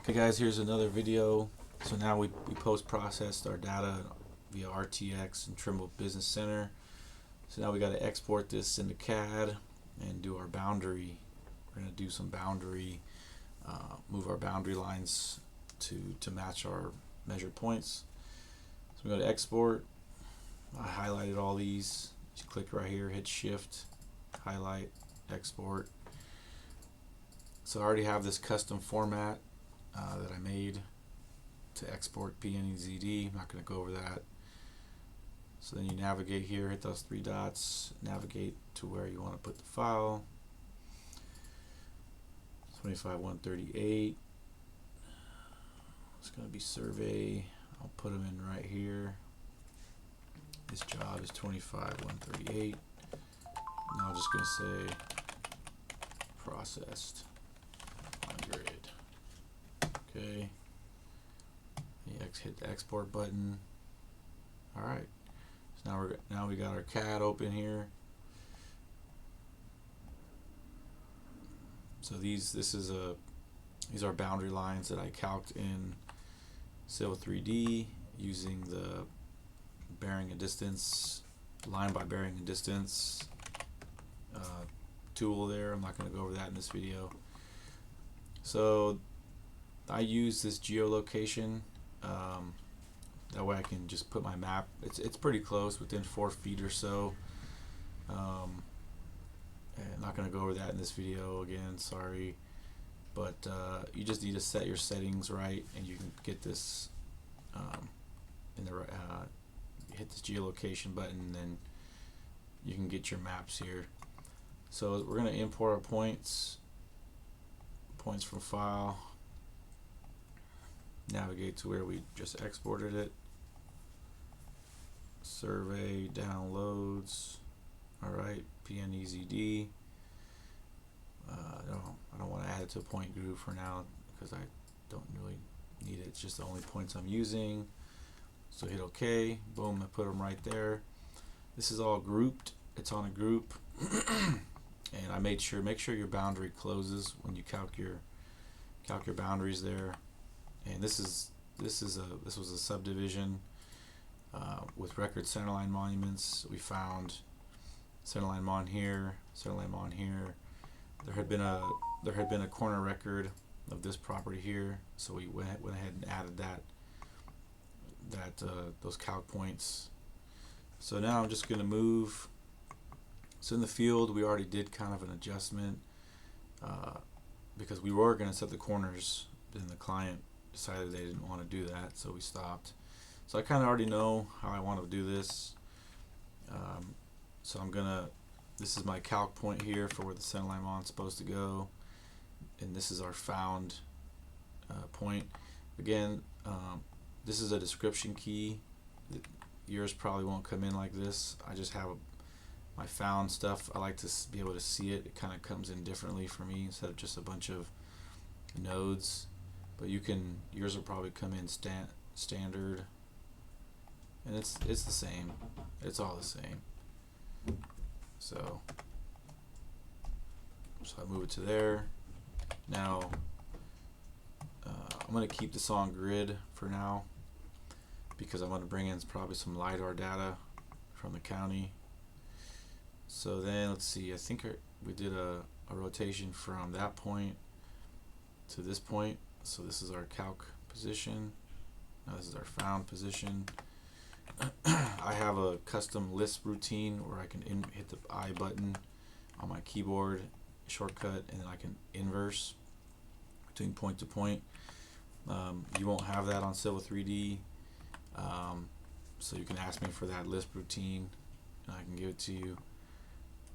Okay guys, here's another video. So now we post-processed our data via RTX and Trimble Business Center. So now we got to export this into CAD and do our boundary. We're going to do some boundary, move our boundary lines to match our measured points. So we go to export. I highlighted all these. Just click right here, hit shift, highlight, export. So I already have this custom format that I made to export PNEZD. I'm not going to go over that. So then you navigate here, hit those three dots, navigate to where you want to put the file. 25138. It's going to be survey. I'll put them in right here. This job is 25138. Now I'm just going to say processed on grid. Okay. Hit the export button. All right. So now we got our CAD open here. So these are boundary lines that I calced in Civil 3D using the bearing and distance, line by bearing and distance tool there. I'm not going to go over that in this video. So I use this geolocation. That way I can just put my map. It's pretty close, within 4 feet or so. I'm not going to go over that in this video again, sorry. But you just need to set your settings right, and you can get this in the hit this geolocation button, and then you can get your maps here. So we're going to import our points from file, navigate to where we just exported it, survey, downloads. Alright, PNEZD. I don't want to add it to a point group for now because I don't really need it. It's just the only points I'm using. So hit OK. Boom, I put them right there. This is all grouped. It's on a group. And I make sure your boundary closes when you calc your boundaries there. And this was a subdivision with record centerline monuments. We found centerline mon here, centerline mon here. There had been a corner record of this property here, so we went ahead and added those calc points. So now I'm just going to move. So in the field, we already did kind of an adjustment because we were going to set the corners, then the client decided they didn't want to do that, so we stopped. So I kind of already know how I want to do this. So this is my calc point here for where the centerline mon is supposed to go, and this is our found point. Again, this is a description key. Yours probably won't come in like this. I just have my found stuff. I like to be able to see it. It kind of comes in differently for me instead of just a bunch of nodes. But yours will probably come in standard, and it's the same. It's all the same. So I move it to there. Now I'm going to keep this on grid for now because I'm going to bring in probably some LiDAR data from the county. So then let's see, I think we did a rotation from that point to this point. So this is our calc position. Now this is our found position. I have a custom list routine where I can hit the I button on my keyboard shortcut, and then I can inverse between point to point. You won't have that on Civil 3D, so you can ask me for that list routine and I can give it to you.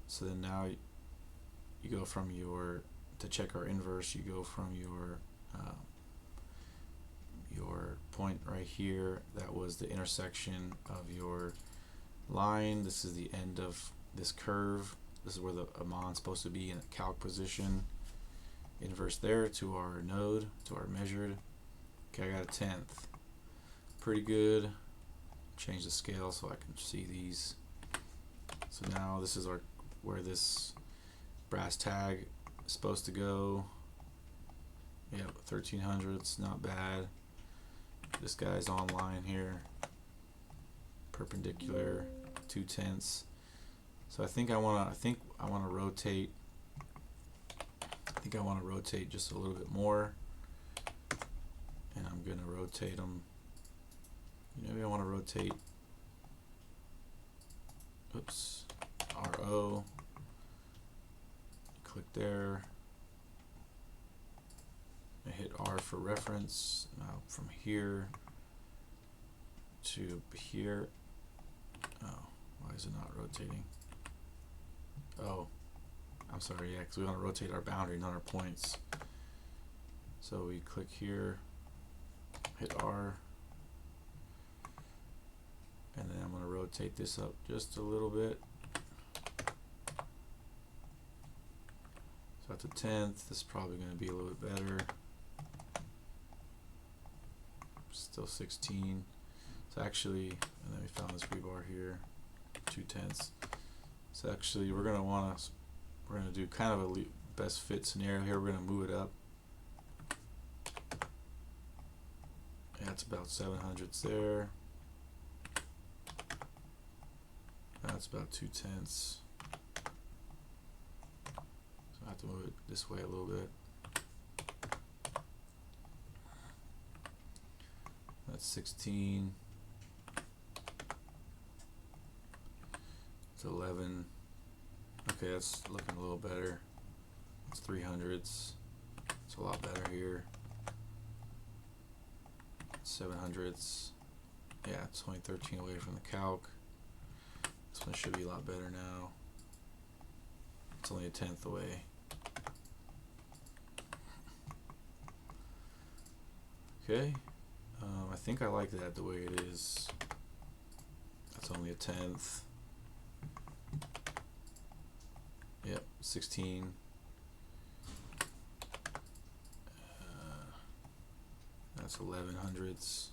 So then now you go from to check our inverse, you go from your point right here. That was the intersection of your line. This is the end of this curve. This is where the mon is supposed to be in a calc position. Inverse there to our node, to our measured. Okay, I got a 10th. Pretty good. Change the scale so I can see these. So now this is where this brass tag is supposed to go. Yeah, 1300ths, not bad. This guy's on line here, perpendicular, 2/10. So I think I want to rotate. I think I want to rotate just a little bit more, and I'm going to rotate them. Maybe I want to rotate. Oops, RO. Click there. I hit R for reference. Now from here to here. Oh, why is it not rotating? Oh, I'm sorry, yeah, because we want to rotate our boundary, not our points. So we click here, hit R, and then I'm going to rotate this up just a little bit. So at the 10th, this is probably going to be a little bit better. Still 16. So actually, and then we found this rebar here, 2/10. So actually, we're gonna do kind of a best fit scenario here. We're gonna move it up. That's about 700ths there. That's about 2/10. So I have to move it this way a little bit. That's 16. It's 11. Okay, that's looking a little better. It's 300ths. It's a lot better here. 700ths. Yeah, it's only 13 away from the calc. This one should be a lot better now. It's only a 10th away. Okay. I think I like that the way it is. That's only a 10th. Yep, 16. That's 1100ths.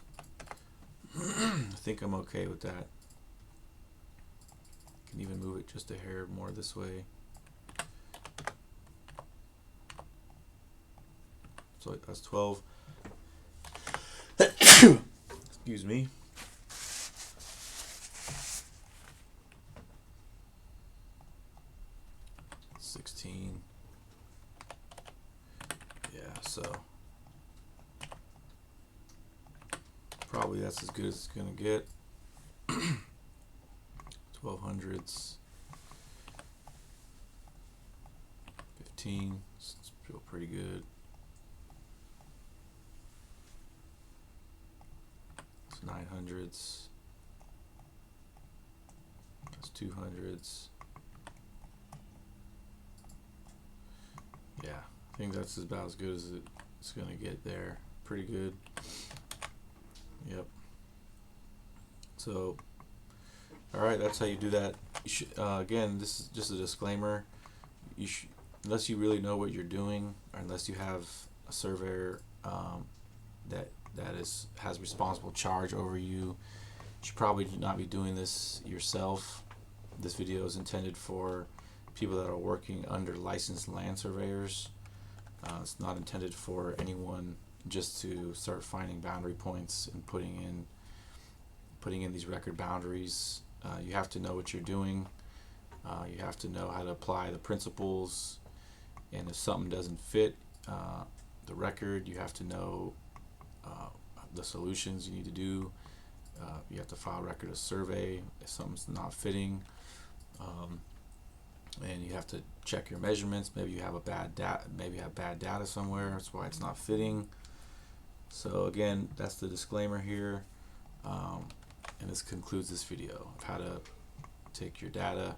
I think I'm okay with that. Can even move it just a hair more this way. So that's 12. Excuse me. Yeah, so probably that's as good as it's gonna get. 1200ths. 15. It's feel pretty good. It's 900ths. That's 200ths. Yeah, I think that's about as good as it's gonna get there. Pretty good. Yep. So, all right, that's how you do that. You should, again, this is just a disclaimer. Unless you really know what you're doing, or unless you have a surveyor that has responsible charge over you, you should probably not be doing this yourself. This video is intended for people that are working under licensed land surveyors. It's not intended for anyone just to start finding boundary points and putting in these record boundaries. You have to know what you're doing. You have to know how to apply the principles, and if something doesn't fit the record, you have to know the solutions you need to do. You have to file a record of survey if something's not fitting, and you have to check your measurements. Maybe you have bad data somewhere. That's why it's not fitting. So again, that's the disclaimer here, and this concludes this video of how to take your data,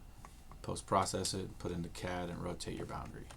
post-process it, put it into CAD, and rotate your boundary.